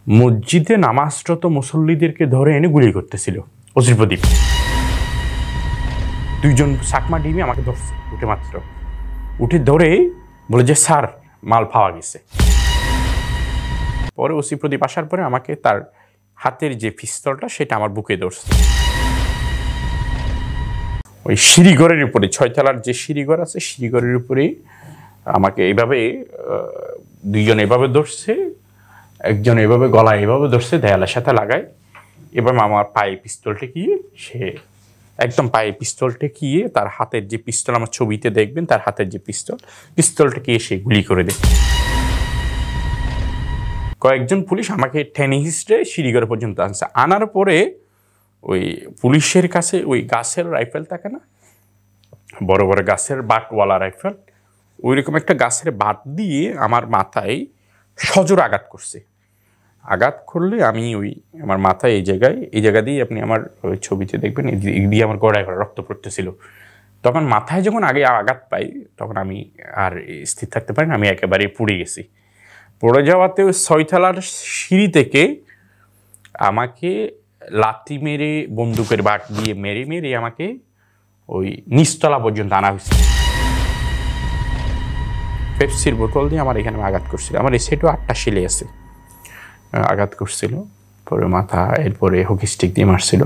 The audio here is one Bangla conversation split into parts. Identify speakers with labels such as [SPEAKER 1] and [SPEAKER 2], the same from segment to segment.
[SPEAKER 1] মসজিদে নামাজরত মুসল্লিদেরকে ধরে এনে গুলি করতেছিল ওসির প্রদীপ। দুইজন চাকমা ডিমি আমাকে ধরছে, উঠে মাত্র উঠে ধরে বলে যে স্যার মাল পাওয়া গেছে। পরে ওসি প্রদীপ আসার পরে আমাকে তার হাতের যে পিস্তলটা সেটা আমার বুকে ধরছে। ওই সিঁড়িঘরের উপরে, 6 তলার যে সিঁড়িঘর আছে সিঁড়িঘরের উপরে আমাকে এইভাবে দুইজন এভাবে ধরছে, একজন এভাবে গলায় এভাবে ধরছে, দেয়ালের সাথে লাগায়। এবার আমার পায়ে পিস্তল ঠেকিয়ে, সে একদম পায়ে পিস্তল ঠেকিয়ে তার হাতের যে পিস্তল, আমার ছবিতে দেখবেন তার হাতের যে পিস্তল ঠেকিয়ে সে গুলি করে দেয়। কয়েকজন পুলিশ আমাকে টেনে হিস্ট্রে সিঁড়িঘর পর্যন্ত আনছে। আনার পরে ওই পুলিশের কাছে ওই গাছের রাইফেল থাকে না, বড় বড় গাছের বাটওয়ালা রাইফেল, ওই রকম একটা গাছের বাট দিয়ে আমার মাথায় সজোর আঘাত করছে। আঘাত করলে আমি ওই আমার মাথায় এই জায়গা দিয়ে আপনি আমার ওই ছবিতে দেখবেন, এই দিয়ে আমার গড়ায় রক্ত পড়তেছিল। তখন মাথায় যখন আগে আঘাত পাই তখন আমি আর স্থির থাকতে পারি না, আমি একেবারে পুড়ে গেছি। পড়ে যাওয়াতে ওই 6 তলার সিঁড়ি থেকে আমাকে লাথি মেরে, বন্দুকের বাট দিয়ে মেরে আমাকে ওই নিচতলা পর্যন্ত আনা হয়েছে। পেপসির বোতল দিয়ে আমার এখানে আঘাত করছিল। আমার এই সেটও 8টা শিলে আছে, আঘাত করছিল। পরে মাথা, এরপরে হকি স্টিক দিয়ে মারছিল।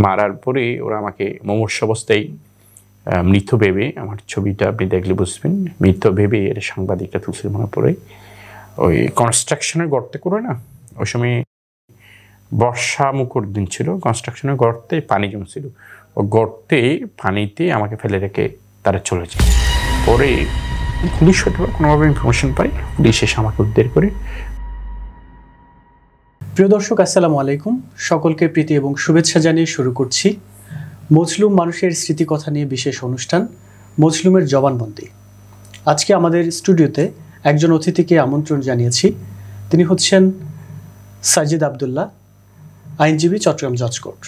[SPEAKER 1] মারার পরে ওরা আমাকে মুমূর্ষু অবস্থায় মৃত ভেবে, আমার ছবিটা আপনি দেখলে বুঝবেন, মৃত ভেবে এর সাংবাদিকরা তুলছিল মনে পড়ে। ওই কনস্ট্রাকশনের গর্তে করে না, ওই সময় বর্ষা মুখর দিন ছিল, কনস্ট্রাকশনের গর্তে পানি জমছিল, ও গর্তে পানিতে আমাকে ফেলে রেখে তারা চলে যায়। পরে পুলিশ হয়তো কোনোভাবে ইনফরমেশন পাই, পুলিশ এসে আমাকে উদ্ধার করে।
[SPEAKER 2] প্রিয় দর্শক, আসসালামু আলাইকুম। সকলকে প্রীতি এবং শুভেচ্ছা জানিয়ে শুরু করছি মজলুম মানুষের স্মৃতিকথা নিয়ে বিশেষ অনুষ্ঠান মজলুমের জবানবন্দি। আজকে আমাদের স্টুডিওতে একজন অতিথিকে আমন্ত্রণ জানিয়েছি। তিনি হচ্ছেন সাজিদ আব্দুল্লাহ, আইনজীবী, চট্টগ্রাম জজ কোর্ট।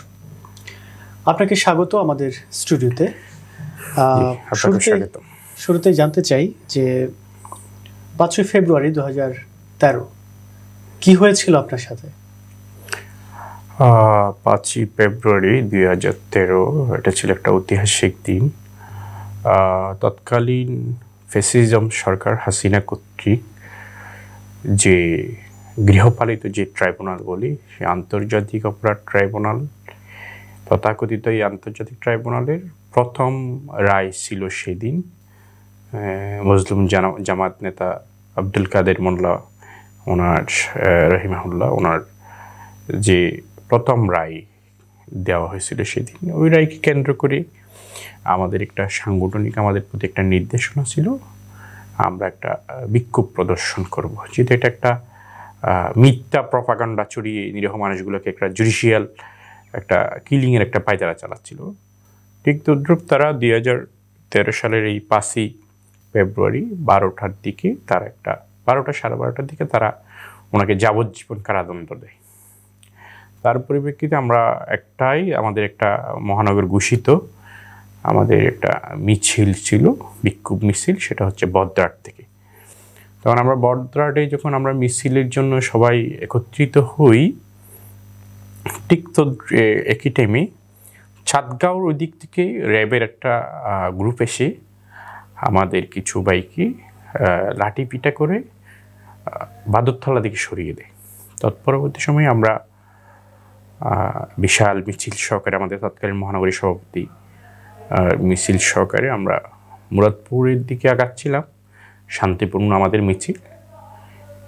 [SPEAKER 2] আপনাকে স্বাগত আমাদের স্টুডিওতে। শুরুতেই জানতে চাই যে 5ই ফেব্রুয়ারি 2013 কি হয়েছিল আপনার সাথে?
[SPEAKER 1] 5ই ফেব্রুয়ারি 2013 এটা ছিল একটা ঐতিহাসিক দিন। তৎকালীন ফ্যাসিজম সরকার হাসিনা কর্তৃক যে গৃহপালিত যে ট্রাইব্যুনাল বলি, সে আন্তর্জাতিক অপরাধ ট্রাইব্যুনাল, তথাকথিত এই আন্তর্জাতিক ট্রাইব্যুনালের প্রথম রায় ছিল সেদিন। মজলুম জামাত নেতা আব্দুল কাদের মোল্লা ওনার রহিমাহুল্লাহ, ওনার যে প্রথম রায় দেওয়া হয়েছিল সেদিন, ওই রায়কে কেন্দ্র করে আমাদের একটা সাংগঠনিক, আমাদের প্রতি একটা নির্দেশনা ছিল, আমরা একটা বিক্ষোভ প্রদর্শন করব। যেহেতু এটা একটা মিথ্যা প্রপাগান্ডা ছড়িয়ে নিরীহ মানুষগুলোকে একটা জুডিশিয়াল একটা কিলিংয়ের একটা পায়তারা চালাচ্ছিল। ঠিক তদ্রুপ তারা 2013 সালের এই 5ই ফেব্রুয়ারি 12টার দিকে, তারা একটা 12টা সাড়ে 12টার দিকে তারা ওনাকে যাবজ্জীবন কারাদণ্ড দেয়। তার পরিপ্রেক্ষিতে আমরা আমাদের একটা মহানগর ঘোষিত আমাদের একটা মিছিল ছিল, বিক্ষোভ মিছিল, সেটা হচ্ছে বদ্রাট থেকে। তখন আমরা বদ্রাটে যখন আমরা মিছিলের জন্য সবাই একত্রিত হই, ঠিক তো একই টাইমে চাঁদগাঁওর ওই দিক থেকে র্যাবের একটা গ্রুপ এসে আমাদের কিছু বাইকে লাঠি পিটা করে বাদরতলা দিকে সরিয়ে দেয়। তৎপরবর্তী সময়ে আমরা বিশাল মিছিল সহকারে, আমাদের তৎকালীন মহানগরী সভাপতি মিছিল সহকারে আমরা মুরাদপুরের দিকে আগাচ্ছিলাম, শান্তিপূর্ণ আমাদের মিছিল।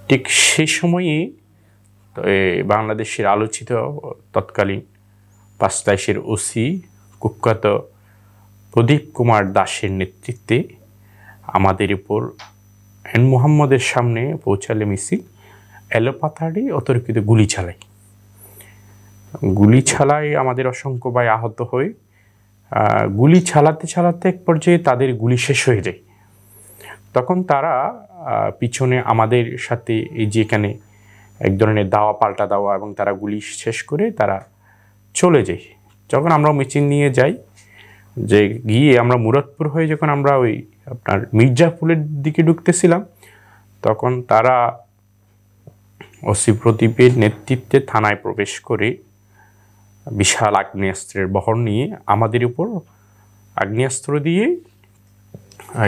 [SPEAKER 1] ঠিক সেই সময়ে বাংলাদেশের আলোচিত তৎকালীন 5 ওসি কুখ্যাত প্রদীপ কুমার দাসের নেতৃত্বে আমাদের উপর এন মোহাম্মদের সামনে পৌঁছালে মিছিল এলোপাথারি অতর্কিত গুলি ছালায় আমাদের অসংখ্য ভাই আহত হয়ে, গুলি চালাতে এক পর্যায়ে তাদের গুলি শেষ হয়ে যায়। তখন তারা পিছনে আমাদের সাথে এই যে এখানে এক ধরনের দাওয়া পাল্টা দেওয়া, এবং তারা গুলি শেষ করে তারা চলে যায়। যখন আমরা মিছিল নিয়ে যাই, যে গিয়ে আমরা মুরাদপুর হয়ে যখন আমরা ওই আপনার মির্জাপুরের দিকে ঢুকতেছিলাম, তখন তারা ওসি প্রদীপের নেতৃত্বে থানায় প্রবেশ করে বিশাল আগ্নেয়াস্ত্রের বহর নিয়ে আমাদের উপর আগ্নেয়াস্ত্র দিয়ে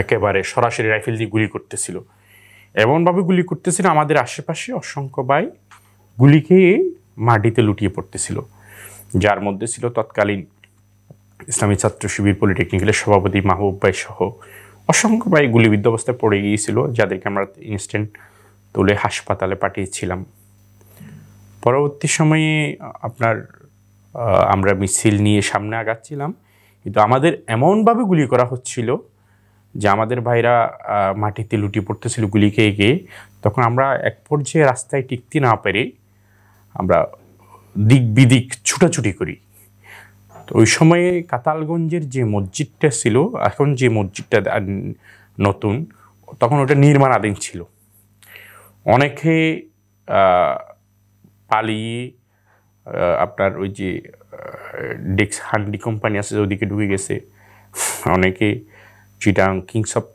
[SPEAKER 1] একেবারে সরাসরি রাইফেল দিয়ে গুলি করতেছিল। এমনভাবে গুলি করতেছিল আমাদের আশেপাশে অসংখ্য ভাই গুলি খেয়ে মাটিতে লুটিয়ে পড়তেছিল, যার মধ্যে ছিল তৎকালীন ইসলামী ছাত্র শিবির পলিটেকনিক্যালের সভাপতি মাহবুব ভাই সহ অসংখ্য ভাই গুলিবিদ্ধ অবস্থায় পড়ে গিয়েছিল, যাদেরকে আমরা ইনস্ট্যান্ট তুলে হাসপাতালে পাঠিয়েছিলাম। পরবর্তী সময়ে আমরা মিছিল নিয়ে সামনে আগাচ্ছিলাম, কিন্তু আমাদের এমনভাবে গুলি করা হচ্ছিল যে আমাদের ভাইরা মাটিতে লুটিয়ে পড়তেছিল গুলি খেয়ে গিয়ে। তখন আমরা এক পর্যায়ে রাস্তায় টিকতে না পেরে আমরা দিক বিদিক ছুটাছুটি করি। তো ওই সময়ে কাতালগঞ্জের যে মসজিদটা ছিল, এখন যে মসজিদটা নতুন, তখন ওটা নির্মাণাধীন ছিল। অনেকে পালিয়ে ওই যে ডেক্স হান্ডি কোম্পানি আছে ওদিকে ঢুকে গেছে, অনেকে চিটাং কিংস অফ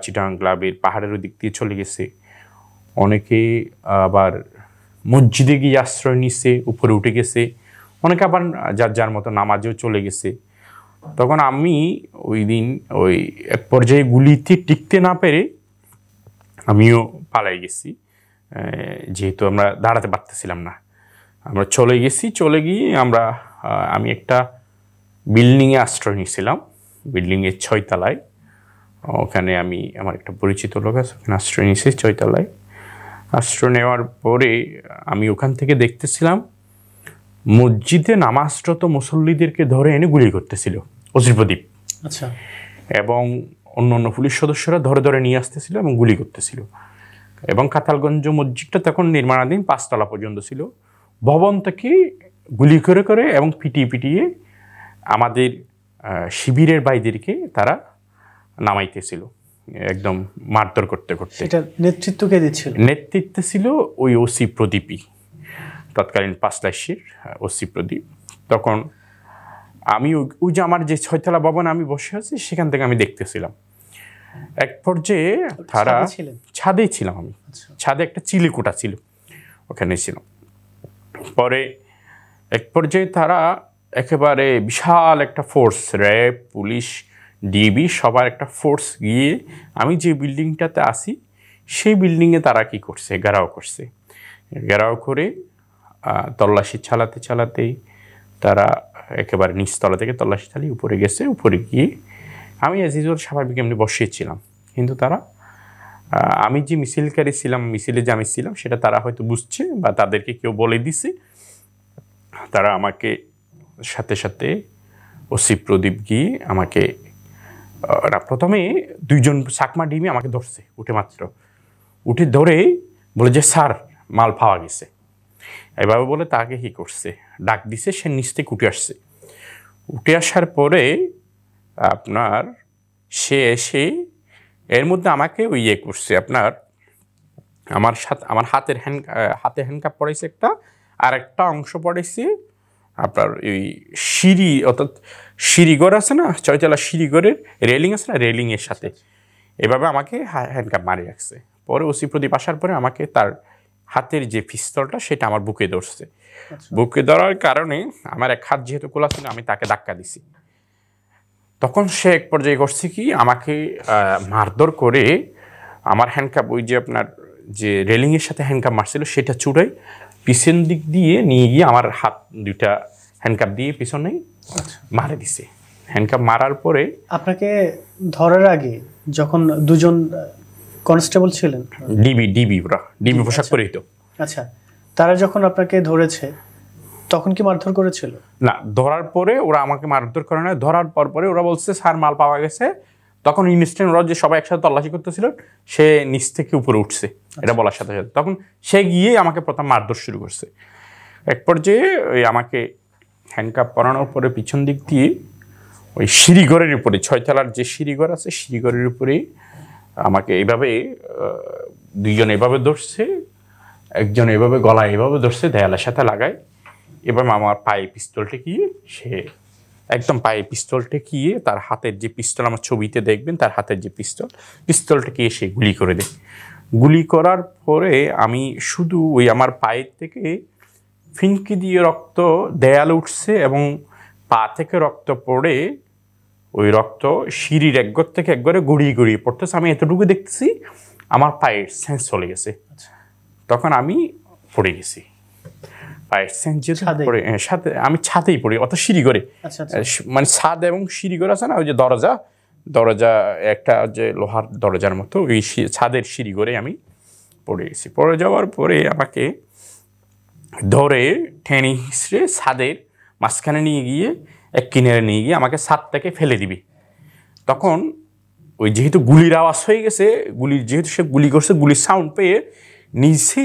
[SPEAKER 1] চিটাং ক্লাবের পাহাড়ের ওদিক দিয়ে চলে গেছে, অনেকে আবার মসজিদে গিয়ে আশ্রয় নিচ্ছে, উপরে উঠে গেছে, অনেকে আবার যার যার মতো নামাজেও চলে গেছে। তখন আমি ওই দিন ওই এক পর্যায়ে গুলিতে টিকতে না পেরে আমিও পালাই গেছি, যেহেতু আমরা দাঁড়াতে পারতেছিলাম না। আমরা চলে গেছি, চলে গিয়ে আমি একটা বিল্ডিংয়ে আশ্রয় নিয়েছিলাম, বিল্ডিংয়ের 6 তলায়। ওখানে আমার একটা পরিচিত লোক আছে, ওখানে আশ্রয় নিয়েছি 6 তলায়। আশ্রয় নেওয়ার পরে আমি ওখান থেকে দেখতেছিলাম মসজিদে নামাজরত মুসল্লিদেরকে ধরে এনে গুলি করতেছিল ওসি প্রদীপ।
[SPEAKER 2] আচ্ছা। এবং
[SPEAKER 1] অন্য পুলিশ সদস্যরা ধরে ধরে নিয়ে আসতেছিল এবং গুলি করতেছিল। এবং কাতালগঞ্জ মসজিদটা তখন নির্মাণাধীন 5 তলা পর্যন্ত ছিল। ভবন থেকে গুলি করে করে এবং পিটিয়ে পিটিয়ে আমাদের শিবিরের ভাইদেরকে তারা নামাইতেছিল, একদম মারধর করতে করতে।
[SPEAKER 2] এটা নেতৃত্ব কে দিচ্ছিল?
[SPEAKER 1] নেতৃত্বে ছিল ওই ওসি প্রদীপই, তৎকালীন পাঁচলাইশের ওসি প্রদীপ। তখন আমি ওই যে আমার যে 6 তলা ভবন আমি বসে আছি, সেখান থেকে আমি দেখতেছিলাম। এক পর্যায়ে তারা ছাদেই ছিলাম আমি, ছাদে একটা চিলেকোঠা ছিল, ওখানে ছিল। পরে এক পর্যায়ে তারা একেবারে বিশাল একটা ফোর্স, র্যাব, পুলিশ, ডিবি, সবার একটা ফোর্স গিয়ে আমি যে বিল্ডিংটাতে আসি সেই বিল্ডিংয়ে তারা কি করছে, ঘেরাও করছে। ঘেরাও করে তল্লাশি চালাতে চালাতেই তারা একেবারে নিচতলা থেকে তল্লাশি চালিয়ে উপরে গেছে। উপরে গিয়ে আমি অ্যাজ ইউজুয়াল স্বাভাবিক এমনি বসিয়েছিলাম, কিন্তু তারা আমি যে মিছিলকারী ছিলাম, মিছিলে যে আমি ছিলাম সেটা তারা হয়তো বুঝছে বা তাদেরকে কেউ বলে দিছে। তারা আমাকে সাথে সাথে ওসি প্রদীপ গিয়ে আমাকে প্রথমে 2 জন চাকমা ডিমি আমাকে ধরছে, উঠে ধরে বলে যে স্যার মাল পাওয়া গেছে, এভাবে বলে তাকে কি করছে, ডাক দিছে। সে নিচ থেকে উঠে আসার পরে সে এসে এর মধ্যে আমাকে ওই করছে, আমার হাতে হ্যান্ডকাপ পড়াইছে একটা, আর একটা অংশ পড়াইছে ওই সিঁড়ি, অর্থাৎ সিঁড়িঘর আছে না, 6 তলা সিঁড়িঘরের রেলিং আছে না, রেলিংয়ের সাথে এভাবে আমাকে হ্যান্ডকাপ মারি রাখছে। পরে ওসি প্রদীপ আসার পরে আমাকে তার হাতের যে পিস্তলটা সেটা আমার বুকে ধরছে। বুকে ধরার কারণে আমার এক হাত যেহেতু খোলা ছিল, আমি তাকে ধাক্কা দিছি। তখন সে এক পর্যায়ে করছে কি, আমাকে মারধর করে আমার হ্যান্ডকাপ, ওই যে যে রেলিংয়ের সাথে হ্যান্ডকাপ মারছিল সেটা চুড়াই পিছন দিক দিয়ে নিয়ে গিয়ে আমার হাত 2টা হ্যান্ডকাপ দিয়ে পিছনে মারে দিছে। হ্যান্ডকাপ মারার পরে
[SPEAKER 2] আপনাকে ধরার আগে যখন 2 জন কনস্টেবল ছিলেন,
[SPEAKER 1] ডিবি পোশাক পরেই তো,
[SPEAKER 2] আচ্ছা, তারা যখন আপনাকে ধরেছে তখন কি মারধর করেছিল?
[SPEAKER 1] না, ধরার পরে ওরা আমাকে মারধর করে না। ধরার পরে ওরা বলছে স্যার মাল পাওয়া গেছে। তখন ইনস্ট্যান্ট ওরা যে সবাই একসাথে তল্লাশি করতেছিল, সে নিচ থেকে উপরে উঠছে, এটা বলার সাথে সাথে তখন সে গিয়ে আমাকে প্রথম মারধর শুরু করছে। এক পর্যায়ে ওই আমাকে হ্যান্ডকাপ পরানোর পরে পিছন দিক দিয়ে ওই সিঁড়িঘরের উপরে, 6 তলার যে সিঁড়িঘর আছে সিঁড়িঘরের উপরে আমাকে এইভাবে 2 জন এভাবে ধরছে, একজন এভাবে গলায় এভাবে ধরছে, দেয়ালের সাথে লাগায়। এবার আমার পায়ে পিস্তল ঠেকিয়ে, সে একদম পায়ে পিস্তল ঠেকিয়ে তার হাতের যে পিস্তল, আমার ছবিতে দেখবেন তার হাতের যে পিস্তল ঠেকিয়ে সে গুলি করে দেয়। গুলি করার পরে আমি শুধু ওই আমার পায়ের থেকে ফিনকি দিয়ে রক্ত দেয়ালে উঠছে এবং পা থেকে রক্ত পড়ে ওই রক্ত সিঁড়ির একগর থেকে একবারে গড়িয়ে গড়িয়ে পড়তেছে। আমি এতটুকু দেখতেছি, আমার পায়ের সেন্স চলে গেছে। তখন আমি পড়ে গেছি। পায়ের সেন্স যেহেতু পড়ে, সাথে আমি ছাদেই পড়ি, অত সিঁড়ি করে, মানে ছাদ এবং সিঁড়ি করে আছে না, ওই যে দরজা একটা যে লোহার দরজার মতো, ওই ছাদের সিঁড়ি করে আমি পড়ে গেছি। পড়ে যাওয়ার পরে আমাকে ধরে টেনে হিসড়ে ছাদের মাঝখানে নিয়ে গিয়ে এক কিনারে নিয়ে গিয়ে আমাকে ছাদ থেকে ফেলে দিবি। তখন ওই যেহেতু গুলির আওয়াজ হয়ে গেছে, যেহেতু সে গুলি করছে, গুলির সাউন্ড পেয়ে নিচে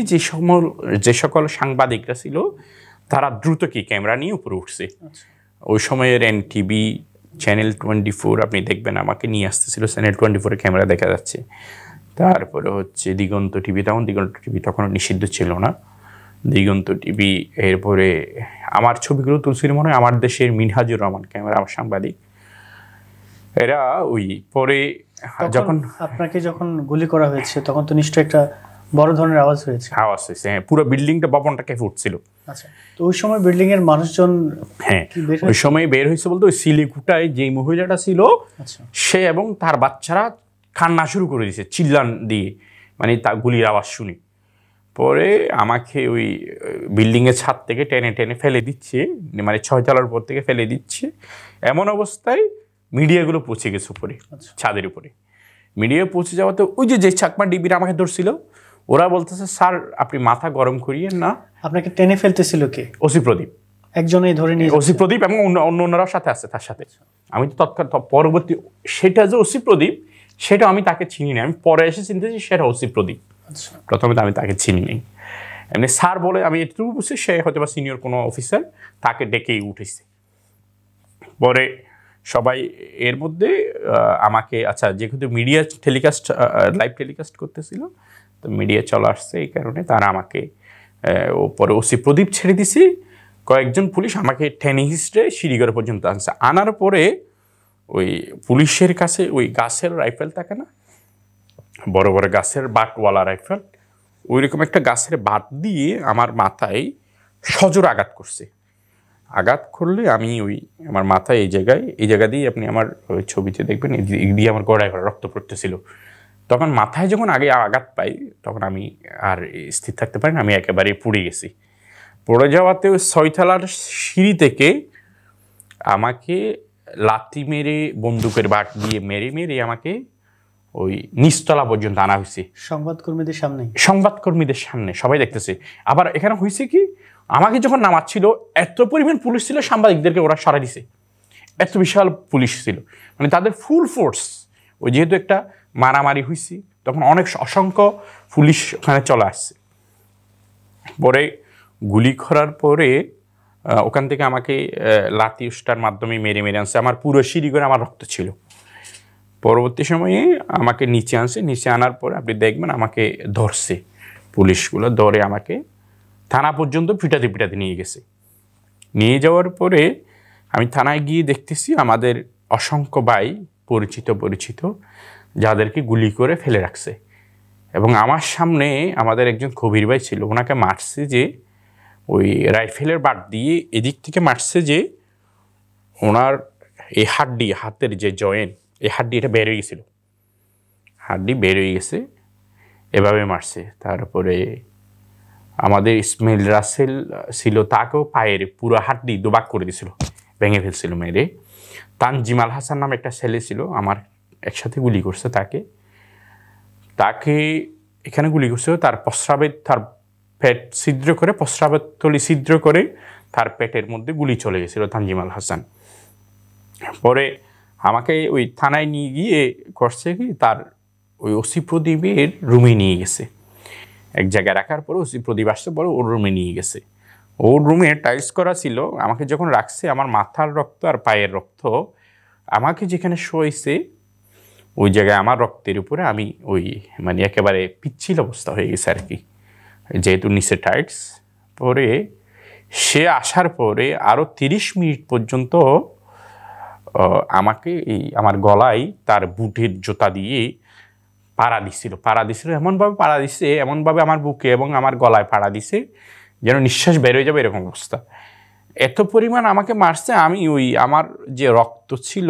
[SPEAKER 1] যে সকল সাংবাদিকরা ছিল তারা দ্রুত কি ক্যামেরা নিয়ে উপরে উঠছে। ওই সময়ের NTV, চ্যানেল 24 আপনি দেখবেন আমাকে নিয়ে আসতেছিল, চ্যানেল 24 ক্যামেরা দেখা যাচ্ছে। তারপরে হচ্ছে দিগন্ত টিভি, দিগন্ত টিভি তখন নিষিদ্ধ ছিল না, দিগন্ত টিভি। এরপরে আমার ছবিগুলো তুলছিল মনে হয় আমার দেশের মিনহাজুর রহমান ক্যামেরা, আমার সাংবাদিক। এরা ওই পরে যখন
[SPEAKER 2] আপনাকে যখন গুলি করা হয়েছে তখন তো নিশ্চয়ই একটা বড় ধরনের আওয়াজ হয়েছে।
[SPEAKER 1] হ্যাঁ, পুরো বিল্ডিংটা, ভবনটা কেঁপে উঠছিল।
[SPEAKER 2] আচ্ছা, তো ওই সময় বিল্ডিং এর মানুষজন,
[SPEAKER 1] হ্যাঁ ওই সময় বের হয়েছে বলতে ওই সিলিকুটায় যে মহিলাটা ছিল সে এবং তার বাচ্চারা কান্না শুরু করে দিয়েছে চিল্লান দিয়ে, মানে তা গুলির আওয়াজ শুনে। পরে আমাকে ওই বিল্ডিংয়ের ছাদ থেকে টেনে টেনে ফেলে দিচ্ছে, মানে 6 তলার উপর থেকে ফেলে দিচ্ছে। এমন অবস্থায় মিডিয়াগুলো পৌঁছে গেছে উপরে, ছাদের উপরে। মিডিয়া পৌঁছে যাওয়াতে ওই যে চাকমা ডিবিরা আমাকে ধরছিল, ওরা বলতেছে স্যার আপনি মাথা গরম করিয়েন না।
[SPEAKER 2] আপনাকে টেনে ফেলতেছিল কে?
[SPEAKER 1] ওসি প্রদীপ।
[SPEAKER 2] একজনই ধরে নিয়ে,
[SPEAKER 1] ওসি প্রদীপ এবং অন্যরাও সাথে আছে তার সাথে। আমি তো তৎকাল পরবর্তী সেটা যে ওসি প্রদীপ সেটা আমি তাকে চিনি না, আমি পরে এসে চিনতেছি সেটা ওসি প্রদীপ। প্রথমে তো আমি তাকে চিনি নেই, এমনি স্যার বলে আমি এটুকু বুঝছি সে হয়তো বা সিনিয়র কোনো অফিসার, তাকে ডেকেই উঠেছে। পরে সবাই এর মধ্যে আমাকে, আচ্ছা যেহেতু মিডিয়া টেলিকাস্ট, লাইভ টেলিকাস্ট করতেছিল, তো মিডিয়া চলে আসছে, এই কারণে তারা আমাকে পরে ওসি প্রদীপ ছেড়ে দিছি। কয়েকজন পুলিশ আমাকে টেনে হিসড়ে সিঁড়িঘর পর্যন্ত আনছে। আনার পরে ওই পুলিশের কাছে ওই গাছের রাইফেল থাকে না, বড় বড় গাছের বাটওয়ালা রাইফেল, ওই রকম একটা গাছের বাট দিয়ে আমার মাথায় সজোর আঘাত করছে। আঘাত করলে আমি ওই আমার মাথায় এই জায়গা দিয়ে আপনি আমার ওই ছবিতে দেখবেন, এই দিয়ে আমার গড়ায় রক্ত পড়তেছিল। তখন মাথায় যখন আগে আঘাত পাই তখন আমি আর স্থির থাকতে পারি না, আমি একেবারে পুড়ে গেছি। পড়ে যাওয়াতে ওই 6 তলার সিঁড়ি থেকে আমাকে লাথি মেরে, বন্দুকের বাট দিয়ে মেরে আমাকে ওই নিচতলা পর্যন্ত আনা হয়েছে। সংবাদকর্মীদের সামনে সবাই দেখতেছে। আবার এখানে হয়েছে কি, আমাকে যখন নামাচ্ছিল এত পরিমাণ পুলিশ ছিল, সাংবাদিকদেরকে ওরা সরাই দিছে, এত বিশাল পুলিশ ছিল, মানে তাদের ফুল ফোর্স। ওই যেহেতু একটা মারামারি হয়েছে তখন অসংখ্য পুলিশ ওখানে চলে আসছে। পরে গুলি করার পরে ওখান থেকে আমাকে লাথি উষ্টার মাধ্যমে মেরে আনছে। আমার পুরো সিঁড়ি করে আমার রক্ত ছিল। পরবর্তী সময়ে আমাকে নিচে আনছে, নিচে আনার পরে আপনি দেখবেন আমাকে ধরছে, পুলিশগুলো ধরে আমাকে থানা পর্যন্ত পিটাতে নিয়ে গেছে। নিয়ে যাওয়ার পরে আমি থানায় গিয়ে দেখতেছি আমাদের অসংখ্য ভাই পরিচিত যাদেরকে গুলি করে ফেলে রাখছে। এবং আমার সামনে আমাদের একজন কবির ভাই ছিল, ওনাকে মারছে যে ওই রাইফেলের বাট দিয়ে এদিক থেকে মারছে যে ওনার এই হাতের যে জয়েন্ট, এই হাড্ডি এটা বের হয়ে গেছিল, হাড্ডি বের হয়ে গেছে, এভাবে মারছে। তারপরে আমাদের ইসমাইল রাসেল ছিল, তাকেও পায়ের পুরো হাড্ডি দুভাগ করে দিয়েছিল, ভেঙে ফেলছিল মেরে। তানজিমাল হাসান নামে একটা ছেলে ছিল, আমার একসাথে গুলি করছে তাকে এখানে গুলি করছে। তার পেট ছিদ্র করে, প্রস্রাবের থলি ছিদ্র করে তার পেটের মধ্যে গুলি চলে গেছিল তানজিমাল হাসান। পরে আমাকে ওই থানায় নিয়ে গিয়ে করছে কি, তার ওই ওসি প্রদীপের রুমে নিয়ে গেছে, এক জায়গায় রাখার পরে ওসি প্রদীপ আসতে পরে ওর রুমে নিয়ে গেছে। ওর রুমে টাইলস করা ছিল, আমাকে যখন রাখছে আমার মাথার রক্ত আর পায়ের রক্ত আমাকে যেখানে শোয়েছে ওই জায়গায় আমার রক্তের উপরে আমি ওই মানে একেবারে পিচ্ছিল অবস্থা হয়ে গেছে আর কি, যেহেতু নিচে টাইলস। পরে সে আসার পরে আরও 30 মিনিট পর্যন্ত আমাকে এই আমার গলায় তার বুটের জুতা দিয়ে পাড়া দিছিল এমনভাবে পাড়া দিছে, এমনভাবে আমার বুকে এবং আমার গলায় পাড়া দিছে যেন নিঃশ্বাস বের হয়ে যাবে এরকম অবস্থা। এত পরিমাণ আমাকে মারছে, আমি ওই আমার যে রক্ত ছিল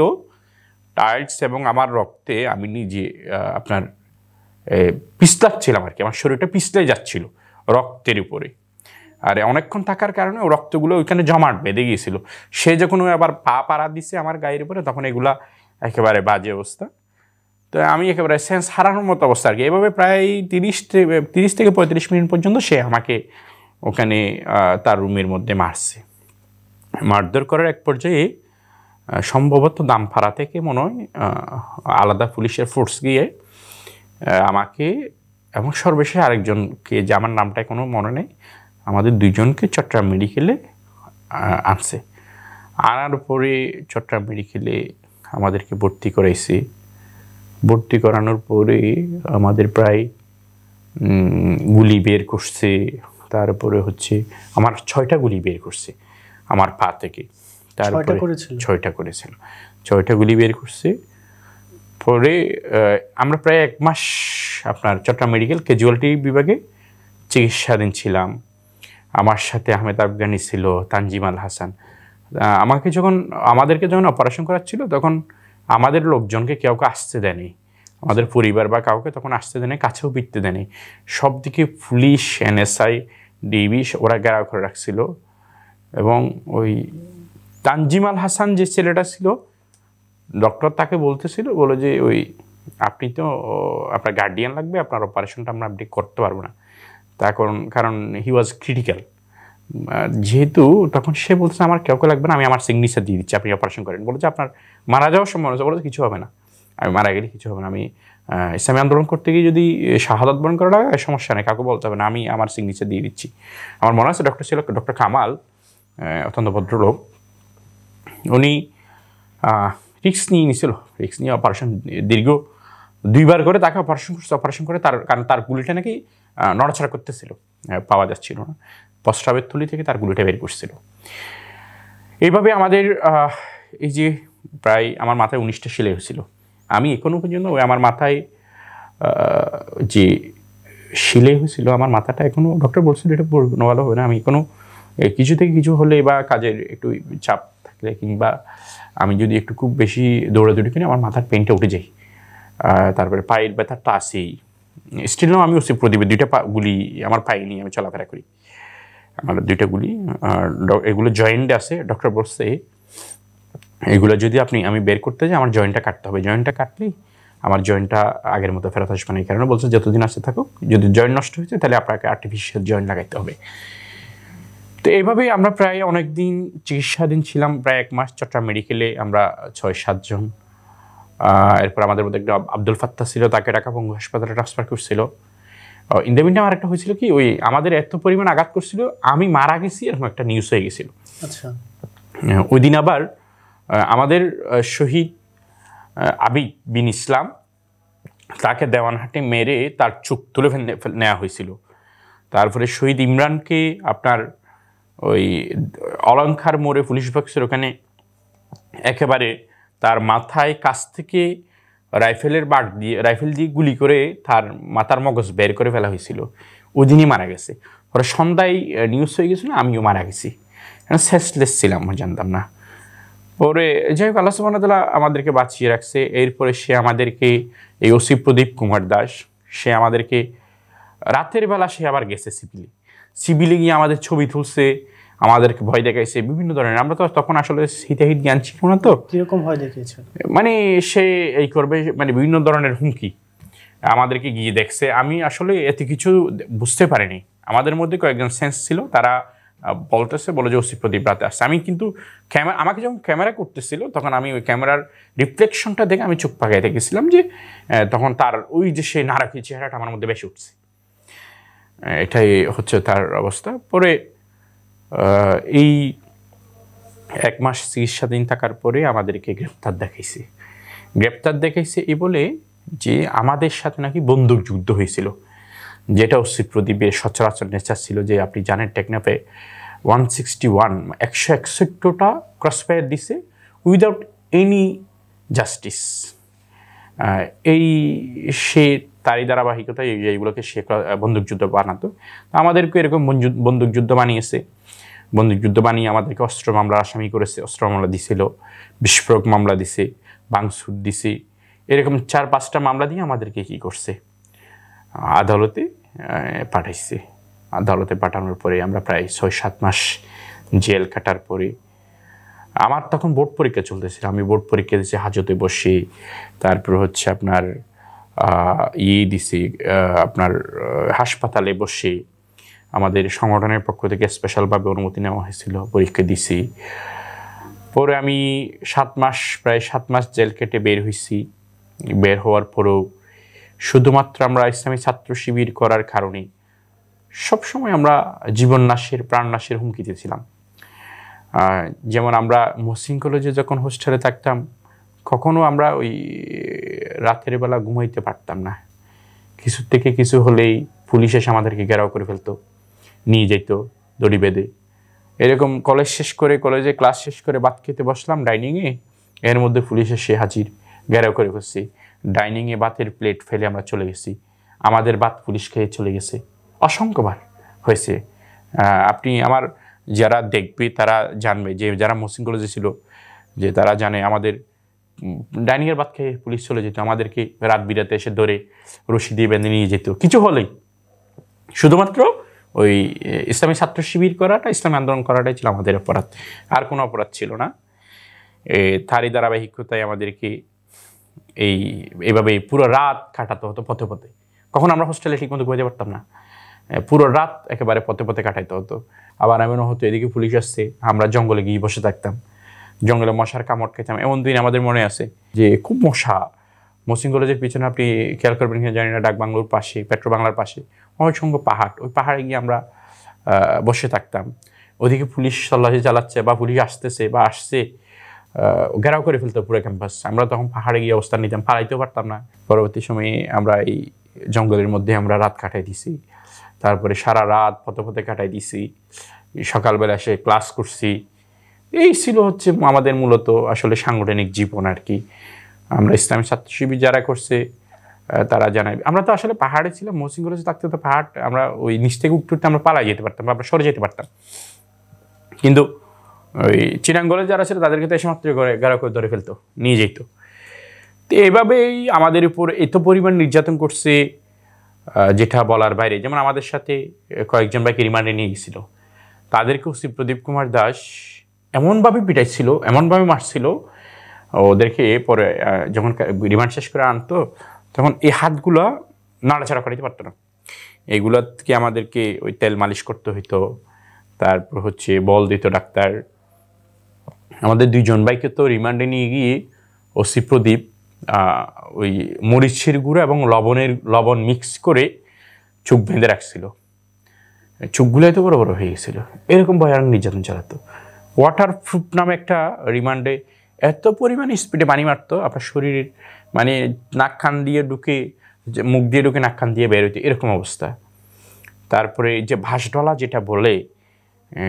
[SPEAKER 1] টাইটস এবং আমার রক্তে আমি নিজে আপনার পিছলাচ্ছিলাম আর কি, আমার শরীরটা পিছলে যাচ্ছিল রক্তের উপরে। আর অনেকক্ষণ থাকার কারণে ও রক্তগুলো ওইখানে জমাট বেঁধে গিয়েছিল। সে যখন ওই আবার পা পাড়া দিছে আমার গায়ের উপরে, তখন এগুলা একেবারে বাজে অবস্থা। তো আমি একেবারে সেন্স হারানোর মতো অবস্থা আর কি। এভাবে প্রায় 30 থেকে 35 মিনিট পর্যন্ত সে আমাকে ওখানে তার রুমের মধ্যে মারছে। মারধর করার এক পর্যায়ে সম্ভবত দামপাড়া থেকে মনে হয় আলাদা পুলিশের ফোর্স গিয়ে আমাকে এবং সর্বশেষ আরেকজনকে, যে আমার নামটা কোনো মনে নেই, আমাদের দুইজনকে চট্টগ্রাম মেডিকেলে আনছে। আনার পরে চট্টগ্রাম মেডিকেলে আমাদেরকে ভর্তি করাইছে। ভর্তি করানোর পরে আমাদের প্রায় গুলি বের করছে। তারপরে হচ্ছে আমার 6টা গুলি বের করছে আমার পা থেকে। তারপরে 6টা করেছিল, 6টা গুলি বের করছে। পরে আমরা প্রায় 1 মাস আপনার চট্টগ্রাম মেডিকেল ক্যাজুয়ালিটি বিভাগে চিকিৎসাধীন ছিলাম। আমার সাথে আহমেদ আফগানি ছিল, তানজিম আল হাসান। আমাদেরকে যখন অপারেশন করাচ্ছিল তখন আমাদের লোকজনকে কাউকে আসতে দেয়নি, আমাদের পরিবার বা কাউকে তখন আসতে দেয়নি, কাছেও পিটতে দেয়নি। সব দিকে পুলিশ, NSI, ডিবি ওরা ঘেরাও করে রাখছিল। এবং ওই তানজিম আল হাসান যে ছেলেটা ছিল, ডক্টর তাকে বলতেছিল, বলে যে ওই আপনি তো আপনার গার্ডিয়ান লাগবে, আপনার অপারেশনটা আমরা আপনি করতে পারবো না। কারণ হি ওয়াজ ক্রিটিক্যাল। যেহেতু তখন সে বলছে আমার কাউকে লাগবে না, আমি আমার সিগনেচার দিয়ে দিচ্ছি, আপনি অপারেশন করেন। বলেছে আপনার মারা যাওয়ার সম্ভাবনা আছে, বলেছে কিছু হবে না, আমি মারা গেলে কিছু হবে না, আমি ইসলামী আন্দোলন করতে গিয়ে যদি শাহাদাত বরণ করা লাগে সমস্যা নেই, কাউকে বলতে হবে না, আমি আমার সিগনেচার দিয়ে দিচ্ছি। আমার মনে আছে ডক্টর ছিল ডক্টর কামাল, অত্যন্ত ভদ্রলোক। উনি রিক্স নিয়ে নিয়েছিল, রিক্স নিয়ে অপারেশন দীর্ঘ 2বার করে তাকে অপারেশন করে কারণ তার গুলিটা নাকি নড়াচড়া করতেছিল, পাওয়া যাচ্ছিল না, প্রস্রাবের থলি থেকে তার গুলিটা বের করছিল। এইভাবে আমাদের এই যে প্রায় আমার মাথায় 19টা সেলাই হয়েছিল। আমি এখনো পর্যন্ত ওই আমার মাথায় যে সেলাই হয়েছিল, আমার মাথাটা এখনও ডক্টর বলছিল এটা ভালো হবে না, আমি এখনও কিছু থেকে কিছু হলে বা কাজের একটু চাপ থাকলে কিংবা আমি যদি একটু খুব বেশি দৌড়াদৌড়ি করি আমার মাথার পেনটা উঠে যায়। তারপরে পায়ের ব্যথাটা আসেই। স্টিল নাও আমি ওসি প্রদীপের 2টা গুলি আমার পায়ে নিয়ে আমি চলাফেরা করি, আমার 2টা গুলি। এগুলো জয়েন্টে আছে, ডক্টর বলছে এগুলো যদি আমি বের করতে যাই আমার জয়েন্টটা কাটতে হবে, জয়েন্টটা কাটলেই আমার জয়েন্টটা আগের মতো ফেরত আসবে না। এই কারণে বলছে যতদিন আসতে থাকুক, যদি জয়েন্ট নষ্ট হয়েছে তাহলে আপনাকে আর্টিফিশিয়াল জয়েন্ট লাগাইতে হবে। তো এইভাবেই আমরা প্রায় অনেক দিন চিকিৎসাধীন ছিলাম, প্রায় 1 মাস চট্টগ্রাম মেডিকেলে আমরা 6-7 জন। এরপর আমাদের মধ্যে একটা আব্দুল ফাত্তা ছিল, তাকে ঢাকা পঙ্গু হাসপাতালে ট্রান্সফার করছিল। ইন দ্য মিনটাইম আরেকটা হয়েছিল কি, ওই আমাদের এত পরিমাণ আঘাত করছিল আমি মারা গেছি এরকম একটা নিউজ হয়ে গেছিল। আচ্ছা, ওই দিন আবার আমাদের শহীদ আবিদ বিন ইসলাম, তাকে দেওয়ানহাটে মেরে তার চোখ তুলে নেওয়া হয়েছিল। তারপরে শহীদ ইমরানকে আপনার ওই অলঙ্কার মোড়ে পুলিশ বক্সের ওখানে একেবারে তার মাথায় কাছ থেকে রাইফেল দিয়ে গুলি করে তার মাথার মগজ বের করে ফেলা হয়েছিল। ওই দিনই মারা গেছে। পরে সন্ধ্যায় নিউজ হয়ে গেছিল আমিও মারা গেছি, সেন্সলেস ছিলাম, জানতাম না। পরে যাই হোক আল্লাহ সুবহানাহু ওয়া তাআলা আমাদেরকে বাঁচিয়ে রাখছে। এরপরে সে আমাদেরকে এই ওসি প্রদীপ কুমার দাস, সে আমাদেরকে রাতের বেলা সে আবার গেছে সিভিলে গিয়ে আমাদের ছবি তুলছে, আমাদেরকে ভয় দেখাইছে বিভিন্ন ধরনের। আমরা তো তখন আসলে হিতাহিত জ্ঞান ছিল না। তো
[SPEAKER 2] কিরকম ভয় দেখিয়েছে?
[SPEAKER 1] মানে সে এই করবে, মানে বিভিন্ন ধরনের হুমকি আমাদেরকে গিয়ে দেখছে। আমি আসলে এত কিছু বুঝতে পারিনি। আমাদের মধ্যে কয়েকজন সেন্স ছিল, তারা বলে যে ওসি প্রদীপ রাতে আসছে। আমি কিন্তু আমাকে যখন ক্যামেরা করতেছিল তখন আমি ওই ক্যামেরার রিফ্লেকশনটা দেখে আমি চোখ পাকাইতে গেছিলাম যে তখন তার ওই যে সে নারাকি চেহারাটা আমার মধ্যে বেশি উঠছে। এটাই হচ্ছে তার অবস্থা। পরে এই 1 মাস চিকিৎসাধীন থাকার পরে আমাদেরকে গ্রেপ্তার দেখাইছে এই বলে যে আমাদের সাথে নাকি বন্দুক যুদ্ধ হয়েছিল, যেটা ওসি প্রদীপের সচরাচর নেচার ছিল। যে আপনি জানেন টেকনাফে 161টা ক্রসফায়ার দিছে উইদাউট এনি জাস্টিস। এই সে তারই ধারাবাহিকতায় এইগুলোকে সে বন্দুকযুদ্ধ বানাতো। আমাদেরকে এরকম বন্দুকযুদ্ধ বানিয়েছে, বন্দুকযুদ্ধ বানিয়ে আমাদেরকে অস্ত্র মামলার আসামি করেছে, অস্ত্র মামলা দিছিল, বিস্ফোরক মামলা দিছে, ভাঙচুর দিছে, এরকম 4-5টা মামলা দিয়ে আমাদেরকে কী করছে, আদালতে পাঠাইছে। আদালতে পাঠানোর পরে আমরা প্রায় 6-7 মাস জেল কাটার পরে আমার তখন বোর্ড পরীক্ষা চলতেছিল, আমি বোর্ড পরীক্ষা দিয়েছি হাজতে বসে, তারপর হচ্ছে আপনার দিছি আপনার হাসপাতালে বসে, আমাদের সংগঠনের পক্ষ থেকে স্পেশালভাবে অনুমতি নেওয়া হয়েছিল, পরীক্ষা দিছি। পরে আমি প্রায় 7 মাস জেল কেটে বের হয়েছি। বের হওয়ার পরেও শুধুমাত্র আমরা ইসলামী ছাত্র শিবির করার কারণে সবসময় আমরা জীবন নাশের, প্রাণ নাশের হুমকিতে ছিলাম। যেমন আমরা মহসিন কলেজে যখন হোস্টেলে থাকতাম, কখনো আমরা ওই রাতের বেলা ঘুমাইতে পারতাম না। কিছু থেকে কিছু হলেই পুলিশ এসে আমাদেরকে ঘেরাও করে ফেলতো, নিয়ে যেত দড়ি বেঁধে। এরকম কলেজে ক্লাস শেষ করে ভাত খেতে বসলাম ডাইনিংয়ে, এর মধ্যে পুলিশ এসে হাজির, ঘেরাও করে ফেলছি। ডাইনিংয়ে ভাতের প্লেট ফেলে আমরা চলে গেছি, আমাদের ভাত পুলিশ খেয়ে চলে গেছে। অসংখ্যবার হয়েছে। আপনি আমার যারা দেখবে তারা জানবে, যে যারা মহসিন কলেজে ছিল, যে তারা জানে আমাদের ডাইনিংয়ের ভাত খেয়ে পুলিশ চলে যেত, আমাদেরকে রাত বিরাতে এসে ধরে রশি দিয়ে বেঁধে নিয়ে যেত। কিছু হলেই শুধুমাত্র ওই ইসলামী ছাত্র শিবির করাটা, ইসলামী আন্দোলন করাটাই ছিল আমাদের অপরাধ, আর কোনো অপরাধ ছিল না। তারই ধারাবাহিকতায় আমাদেরকে এইভাবে পুরো রাত কাটাতে হতো পথে পথে। কখন আমরা হোস্টেলে ঠিকমতো ঘুমাতে পারতাম না, পুরো রাত একেবারে পথে পথে কাটাইতে হতো। আবার এমনও হতো এদিকে পুলিশ আসছে, আমরা জঙ্গলে গিয়ে বসে থাকতাম, জঙ্গলে মশার কামড় খেতাম। এমন দিন আমাদের মনে আছে যে খুব মশা, মহসিন কলেজের পিছনে আপনি খেয়াল করবেন কিনা জানি না, ডাকবাংলোর পাশে, পেট্রো বাংলার পাশে অসংখ্য পাহাড়, ওই পাহাড়ে গিয়ে আমরা বসে থাকতাম। ওদিকে পুলিশ তল্লাশি চালাচ্ছে বা পুলিশ আসতেছে বা আসছে, ঘেরাও করে ফেলতো পুরো ক্যাম্পাস। আমরা তখন পাহাড়ে গিয়ে অবস্থান নিতাম, পালাইতেও পারতাম না। পরবর্তী সময়ে আমরা এই জঙ্গলের মধ্যে আমরা রাত কাটাই দিছি, তারপরে সারা রাত পথে পথে কাটাই দিছি, সকালবেলা এসে ক্লাস করছি। এই ছিল হচ্ছে আমাদের মূলত আসলে সাংগঠনিক জীবন আর কি। আমরা ইসলামী ছাত্র শিবির যারা করছে তারা জানাই, আমরা তো আসলে পাহাড়ে ছিলাম, মহসিন কলেজে থাকতে তো পাহাড়, আমরা ওই নিচ থেকে উঠতে আমরা পালাই যেতে পারতাম, আমরা সরে যেতে পারতাম। কিন্তু ওই চিরাঙ্গলে যারা ছিল তাদেরকে তো এসে মাত্র করে গাড়া করে ধরে ফেলতো, নিয়ে যেত। তো এইভাবেই আমাদের উপর এত পরিমাণ নির্যাতন করছে যেটা বলার বাইরে। যেমন আমাদের সাথে কয়েকজন ভাইকে রিমান্ডে নিয়ে গেছিল, তাদেরকেও শ্রী প্রদীপ কুমার দাস এমনভাবে পিটাইছিল, এমনভাবে মারছিল ওদেরকে। পরে যখন রিমান্ড শেষ করে আনতো, তখন এই হাতগুলো নাড়াচাড়া করাইতে পারতো না, এইগুলোকে আমাদেরকে ওই তেল মালিশ করতে হইতো। তারপর হচ্ছে বল দিত ডাক্তার। আমাদের 2জন ভাইকে তো রিমান্ডে নিয়ে গিয়ে ওসি প্রদীপ ওই মরিচের গুঁড়ো এবং লবণ মিক্স করে চোখ বেঁধে রাখছিল, চোখগুলো এত বড় বড় হয়ে গেছিল। এরকম ভয়ানক নির্যাতন চালাতো। ওয়াটার প্রুফ নামে একটা রিমান্ডে এত পরিমাণ স্পিডে পানি মারতো, আপনার শরীরের মানে নাক কান দিয়ে ঢুকে, মুখ দিয়ে ঢুকে নাক কান দিয়ে বের হইতে, এরকম অবস্থা। তারপরে যে ভাসডলা যেটা বলে,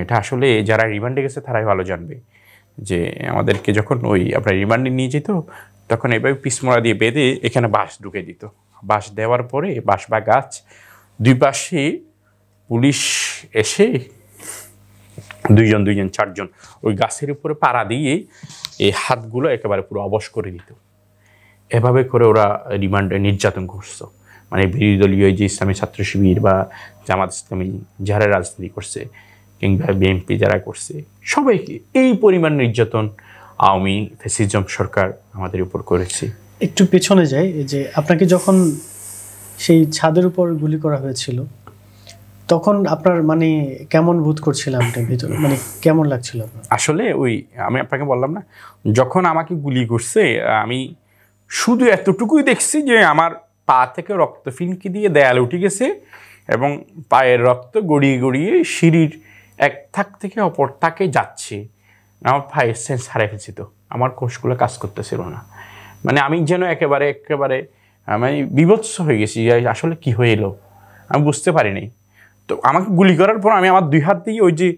[SPEAKER 1] এটা আসলে যারা রিমান্ডে গেছে তারাই ভালো জানবে, যে আমাদেরকে যখন ওই আপনার রিমান্ডে নিয়ে যেত, তখন এভাবে পিসমোড়া দিয়ে বেঁধে এখানে বাঁশ ঢুকে দিত। বাঁশ দেওয়ার পরে বাঁশ বা গাছ দুই পাশে পুলিশ এসে 2জন 4জন ওই গাছের উপরে পাড়া দিয়ে এই হাতগুলো একেবারে পুরো অবশ করে দিত। এভাবে করে ওরা রিমান্ডে নির্যাতন করছে। মানে বিরোধী দলীয় যে ইসলামী ছাত্র শিবির বা জামাত ইসলামী যারা রাজনীতি করছে, কিংবা বিএনপি যারা করছে, সবাইকে এই পরিমাণ নির্যাতন আওয়ামী ফ্যাসিজম সরকার আমাদের উপর করেছে।
[SPEAKER 2] একটু পেছনে যাই, যে আপনাকে যখন সেই ছাদের উপর গুলি করা হয়েছিল, তখন আপনার মানে কেমন বোধ করছিলাম ভিতরে, মানে কেমন লাগছিল আপনার?
[SPEAKER 1] আসলে ওই আমি আপনাকে বললাম না, যখন আমাকে গুলি করছে আমি শুধু এতটুকুই দেখছি যে আমার পা থেকে রক্ত ফিনকি দিয়ে দেয়ালে উঠে গেছে এবং পায়ের রক্ত গড়িয়ে গড়িয়ে সিঁড়ির এক থাক থেকে অপর থাকে যাচ্ছে। আমার পায়ের সেন্স হারিয়ে ফেলছি, তো আমার কোষগুলো কাজ করতেছিল না। মানে আমি যেন একেবারে মানে বিভৎস হয়ে গেছি, আসলে কি হয়ে এলো আমি বুঝতে পারিনি। তো আমাকে গুলি করার পর আমি আমার 2 হাত দিয়ে ওই যে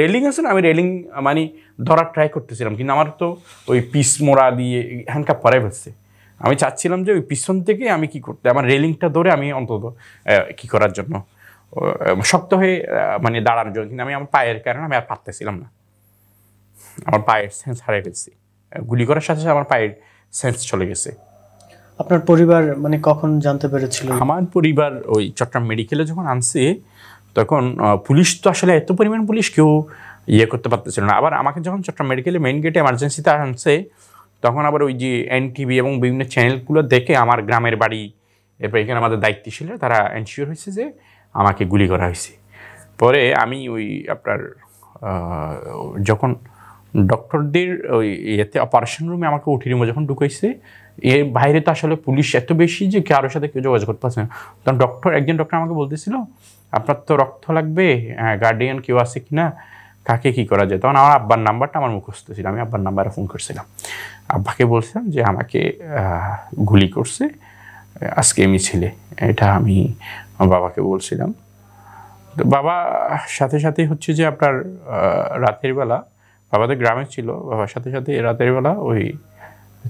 [SPEAKER 1] রেলিং আছে না, আমি রেলিং মানে ধরার ট্রাই করতেছিলাম, কিন্তু আমার তো ওই পিস মোড়া দিয়ে হ্যান্ডকাপ পরাই ফেলছে। আমি চাচ্ছিলাম যে ওই পিছন থেকে আমি কি করতে, আমার রেলিংটা ধরে আমি অন্তত কি করার জন্য শক্ত হয়ে মানে দাঁড়ানোর জন্য, কিন্তু আমি আমার পায়ের কারণে আমি আর পারতেছিলাম না, আমার পায়ের সেন্স হারিয়ে ফেলছি। গুলি করার সাথে সাথে আমার পায়ের সেন্স চলে গেছে।
[SPEAKER 2] আপনার পরিবার মানে কখন জানতে পেরেছিল?
[SPEAKER 1] আমার পরিবার ওই চট্টগ্রাম মেডিকেলে যখন আনছে তখন পুলিশ তো আসলে এত পরিমাণ পুলিশ কেউ ইয়ে করতে পারতেছিল না। আবার আমাকে যখন চট্টগ্রাম মেডিকেলে মেইন গেটে এমার্জেন্সিতে আনছে তখন আবার ওই যে এনটিভি এবং বিভিন্ন চ্যানেলগুলো দেখে আমার গ্রামের বাড়ি, এরপর এখানে আমাদের দায়িত্বশীল তারা এনশিওর হয়েছে যে আমাকে গুলি করা হয়েছে। পরে আমি ওই আপনার যখন ডক্টরদের ওই ইয়েতে অপারেশন রুমে আমাকে ওটি রুমে যখন ঢুকাইছে, এর বাইরে তো আসলে পুলিশ এত বেশি যে কারোর সাথে কেউ যোগাযোগ করতে পারছে না। তখন একজন ডক্টর আমাকে বলতেছিল আপনার তো রক্ত লাগবে, গার্ডিয়ান কেউ আছে কি না, কাকে কী করা যায়। তখন আমার আব্বার নাম্বারটা আমার মুখস্থ ছিল, আমি আব্বার নাম্বারে ফোন করছিলাম, আব্বাকে বলছিলাম যে আমাকে গুলি করছে আজকে মিছিলে, এটা আমি আমার বাবাকে বলছিলাম। তো বাবা সাথে সাথে হচ্ছে যে আপনার রাতের বেলা, বাবাদের গ্রামে ছিল, বাবার সাথে সাথে রাতের বেলা ওই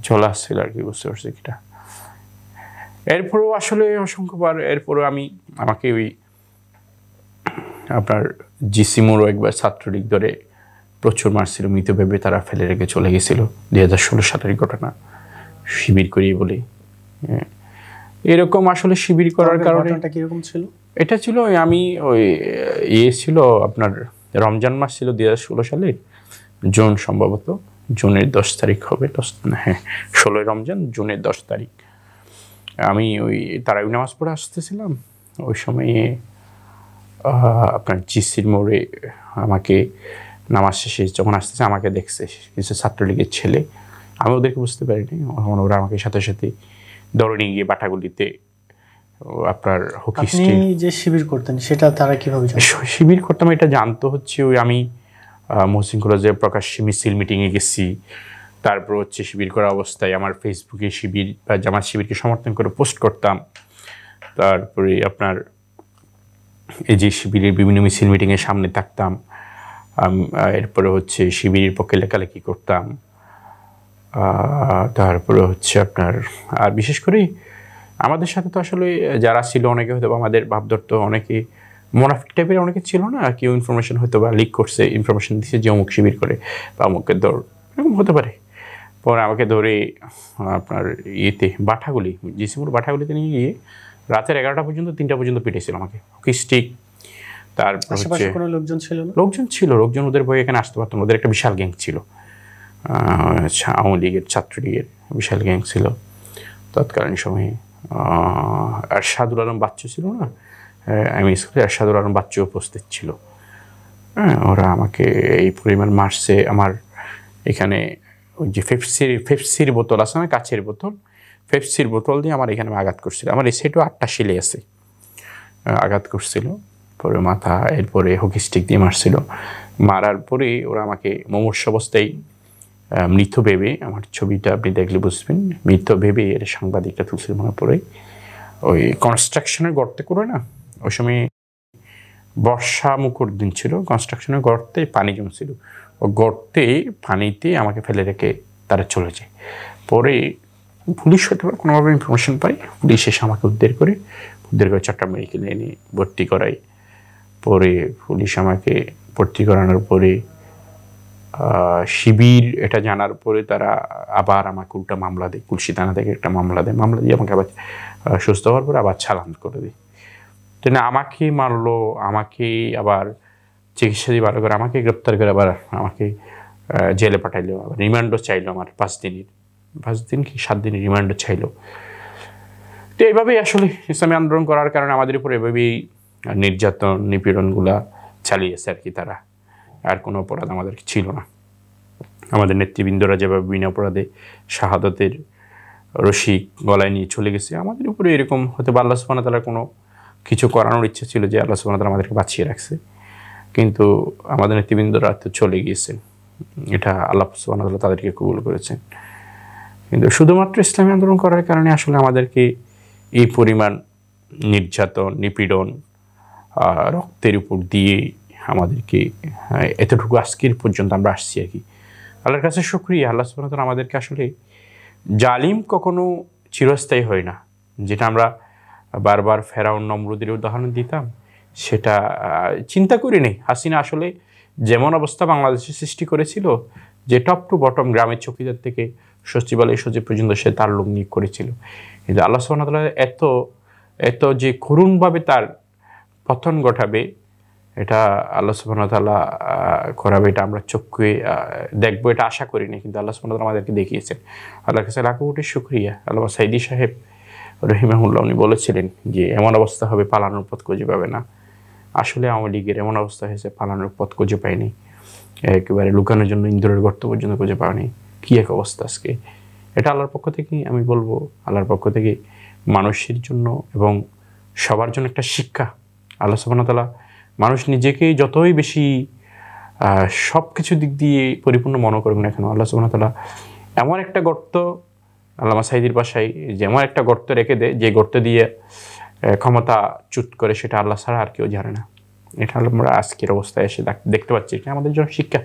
[SPEAKER 1] চলে আসছিল আর কি, বুঝতে পারছি কিটা। এরপরেও আসলে অসংখ্যবার এরপরেও আমাকে ওই আপনার জিসি মোড়ও একবার ছাত্রলীগ ধরে প্রচুর মারছিল, মৃত ভেবে তারা ফেলে রেখে চলে গেছিল। 2016 সালের ঘটনা, শিবির করি বলে। এরকম আসলে শিবির করার কারণে
[SPEAKER 2] কিরকম ছিল?
[SPEAKER 1] এটা ছিল আমি ওই ছিল আপনার রমজান মাস ছিল 2016 সালে, জুন, সম্ভবত জুনের 10 তারিখ হবে, 16 রমজান, জুনের 10 তারিখ। আমি ওই তারাবি নামাজ পড়ে আসতেছিলাম, ওই সময়ে আপনার জিসির মোড়ে আমাকে নামাজ শেষে যখন আসতেছে আমাকে দেখছে কিছু ছাত্রলীগের ছেলে, আমি ওদেরকে বুঝতে পারিনি, ওরা আমাকে সাথে সাথে দৌড়ে নিয়ে গিয়ে বাটাগুলিতে আপনার হকি স্টিক।
[SPEAKER 2] আপনি যে শিবির করতেন সেটা তারা কিভাবে জানতো?
[SPEAKER 1] শিবির করতাম এটা জানতো হচ্ছে ওই আমি মহসিন কলেজে প্রকাশ্যে মিছিল মিটিংয়ে গেছি, তারপর হচ্ছে শিবির করা অবস্থায় আমার ফেসবুকে শিবির বা জামাত শিবিরকে সমর্থন করে পোস্ট করতাম। তারপরে আপনার এই যে শিবিরের বিভিন্ন মিছিল মিটিংয়ের সামনে থাকতাম, এরপরে হচ্ছে শিবিরের পক্ষে লেখালেখি করতাম। তারপরে হচ্ছে আপনার আর বিশেষ করে আমাদের সাথে তো আসলে যারা ছিল অনেকে হয়তো আমাদের ভাবধরত, অনেকে মোনাফিক টাইপের অনেকে ছিল না, কেউ ইনফরমেশন হয়তো বা লিক করছে, ইনফরমেশন দিচ্ছে যে অমুক শিবির করে বা অমুককে দৌড়, এরকম হতে পারে। পরে আমাকে ধরে আপনার ইয়েতে বাঠাগুলি, জিসিমুর বাঠাগুলিতে নিয়ে গিয়ে রাতের 11টা পর্যন্ত 3টা পর্যন্ত পিটেছিল আমাকে, হকি স্টিক। তারপর হচ্ছে
[SPEAKER 2] কোনো লোকজন ছিল না?
[SPEAKER 1] লোকজন ওদের ভয়ে এখানে আসতে পারতো না, ওদের একটা বিশাল গ্যাং ছিল, আওয়ামী লীগের ছাত্রলীগের বিশাল গ্যাং ছিল তৎকালীন সময়ে। এরশাদুল আলম বাচ্চু ছিল না, আমি স্কুলে এরশাদুল আলম বাচ্চু উপস্থিত ছিল। ওরা আমাকে এই পরিমাণ মারছে, আমার এখানে ওই যে পেপসির বোতল আছে না, কাচের বোতল, পেপসির বোতল দিয়ে আমার এখানে আঘাত করছিল, আমার এই সাইডেও 8টা শিলে আছে, আঘাত করছিল। পরে মাথা, এরপরে হকি স্টিক দিয়ে মারছিল। মারার পরে ওরা আমাকে মুমূর্ষু অবস্থায় মৃত ভেবে, আমার ছবিটা আপনি দেখলে বুঝবেন, মৃত ভেবে এর সাংবাদিকটা তুলছিল মনে পড়ে, ওই কনস্ট্রাকশনের গর্তে করে না, ওই সময় বর্ষা মুখর দিন ছিল, কনস্ট্রাকশনের গর্তে পানি জমছিল, ও গর্তে পানিতে আমাকে ফেলে রেখে তারা চলে যায়। পরে পুলিশ হয়তো কোনোভাবে ইনফরমেশন পায়, পুলিশ এসে আমাকে উদ্ধার করে চট্টগ্রাম মেডিকেলে এনে ভর্তি করায়। পরে পুলিশ আমাকে ভর্তি করানোর পরে শিবির এটা জানার পরে তারা আবার আমাকে উল্টা মামলা দেয়, কুলসি থানা থেকে একটা মামলা দেয়, মামলা দিয়ে আমাকে আবার সুস্থ হওয়ার পরে আবার চালান করে দেয়। না আমাকে মারলো, আমাকে আবার চিকিৎসা দিয়ে ভালো করে আমাকে গ্রেপ্তার করে আবার আমাকে জেলে পাঠাইলো, আবার রিমান্ডও চাইলো আমার 5 দিন কি 7 দিনের রিমান্ডও চাইলো। তো এইভাবেই আসলে ইসলামী আন্দোলন করার কারণে আমাদের উপর এভাবেই নির্যাতন নিপীড়নগুলা চালিয়েছে আর কি তারা, আর কোনো অপরাধ আমাদের ছিল না। আমাদের নেতৃবৃন্দরা যেভাবে বিনা অপরাধে শাহাদতের রশি গলায় নিয়ে চলে গেছে, আমাদের উপরে এরকম হতে বা আল্লাহ সুবহানাহু ওয়া তাআলার কোনো কিছু করানোর ইচ্ছে ছিল যে আল্লাহ সুবহানাহু ওয়া তাআলা আমাদেরকে বাঁচিয়ে রাখছে, কিন্তু আমাদের নেতৃবৃন্দরা তো চলে গিয়েছেন, এটা আল্লাহ সুবহানাহু ওয়া তাআলা তাদেরকে কবুল করেছেন। কিন্তু শুধুমাত্র ইসলামী আন্দোলন করার কারণে আসলে আমাদেরকে এই পরিমাণ নির্যাতন নিপীড়ন রক্তের উপর দিয়ে আমাদেরকে এতটুকু আজকের পর্যন্ত আমরা আসছি আর কি। আল্লাহর কাছে শুকরিয়া, আল্লাহ সুবহানাহু ওয়া তাআলা আমাদেরকে আসলে জালিম কখনো চিরস্থায়ী হয় না। যেটা আমরা বারবার ফেরাউন নমরুদের উদাহরণ দিতাম, সেটা চিন্তা করিনি। হাসিনা আসলে যেমন অবস্থা বাংলাদেশে সৃষ্টি করেছিল, যে টপ টু বটম গ্রামের চৌকিদার থেকে সচিবালয় সচিব পর্যন্ত সে তার লোক নিয়োগ করেছিল। কিন্তু আল্লাহ সুবহানাহু ওয়া তাআলা এত যে করুণভাবে তার পতন ঘটাবে, এটা আল্লাহ সুবহানাহু ওয়া তাআলা করাবে, এটা আমরা চোখে দেখবো, এটা আশা করিনি। কিন্তু আল্লাহ সুবহানাহু ওয়া তাআলা আমাদেরকে দেখিয়েছেন। আল্লাহর কাছে লাখো কোটি শুকরিয়া। আল্লামা সাইদি সাহেব রহিমাহুল্লাহ উনি বলেছিলেন যে এমন অবস্থা হবে পালানোর পথ খুঁজে পাবে না। আসলে আওয়ামী লীগের এমন অবস্থা হয়েছে, পালানোর পথ খুঁজে পায়নি, একেবারে লুকানোর জন্য ইন্দুরের গর্ত পর্যন্ত খুঁজে পাওনি। কি এক অবস্থা আজকে! এটা আল্লাহর পক্ষ থেকে, আমি বলবো আল্লাহর পক্ষ থেকে মানুষের জন্য এবং সবার জন্য একটা শিক্ষা। আল্লাহ সুবহানাহু ওয়া তাআলা মানুষ নিজেকে যতই বেশি সব কিছু দিক দিয়ে পরিপূর্ণ মনে করুক না কেন, আল্লাহ সুবহানাহু ওয়া তাআলা এমন একটা গর্ত, আল্লামা সাইদির ভাষায় যেমন একটা গর্ত রেখে দেয়, যে গর্ত দিয়ে ক্ষমতা চুট করে, সেটা আল্লাহ ছাড়া আর কেউ জানে না। এটা আমরা আজকের অবস্থায় এসে দেখতে পাচ্ছি, এটা আমাদের জন্য শিক্ষা।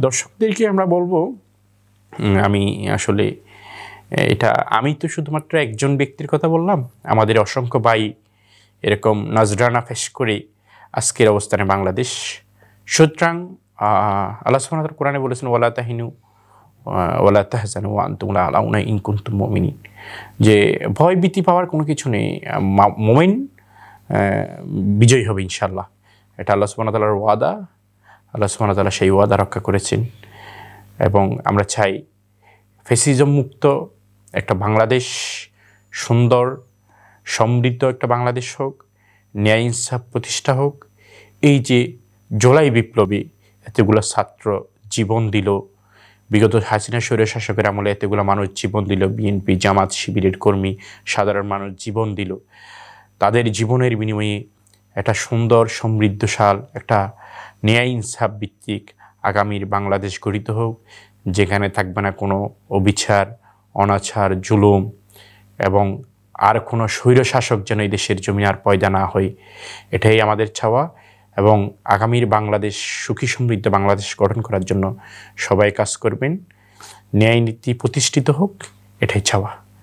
[SPEAKER 1] দর্শকদেরকে আমরা বলবো, আমি আসলে এটা আমি তো শুধুমাত্র একজন ব্যক্তির কথা বললাম, আমাদের অসংখ্য ভাই এরকম নজরানা ফেস করে আজকের অবস্থানে বাংলাদেশ। সুতরাং আল্লাহ সুবহানাহু ওয়া তাআলা কোরআনে বলেছেন, ওয়ালা তাহিনু ওয়ালা তাহজানু ওয়া আনতুমুল আ'লাউনা ইন কুনতুম মুমিনিন, যে ভয় ভীতি পাওয়ার কোনো কিছু নেই, মুমিন বিজয়ী হবে ইনশাআল্লাহ। এটা আল্লাহ সুবহানাহু ওয়া তাআলার ওয়াদা। আল্লাহ সুবহানাহু ওয়া তাআলা সেই ওয়াদা রক্ষা করেছেন এবং আমরা চাই ফ্যাসিজম মুক্ত একটা বাংলাদেশ, সুন্দর সমৃদ্ধ একটা বাংলাদেশ হোক, ন্যায় ইনসাফ প্রতিষ্ঠা হোক। এই যে জুলাই বিপ্লবী এতগুলো ছাত্র জীবন দিল, বিগত হাসিনা স্বৈর শাসকের আমলে এতগুলো মানুষ জীবন দিল, বিএনপি জামাত শিবিরের কর্মী সাধারণ মানুষ জীবন দিল, তাদের জীবনের বিনিময়ে একটা সুন্দর সমৃদ্ধশাল একটা ন্যায় ইনসাফ ভিত্তিক আগামীর বাংলাদেশ গঠিত হোক, যেখানে থাকবে না কোনো অবিচার, অনাচার, জুলুম এবং আর কোনো স্বৈরশাসক যেন এই দেশের জমি আর পয়দা না হয়। এটাই আমাদের চাওয়া এবং আগামীর বাংলাদেশ সুখী সমৃদ্ধ বাংলাদেশ গঠন করার জন্য সবাই কাজ করবেন, ন্যায় নীতি প্রতিষ্ঠিত হোক, এটাই চাওয়া।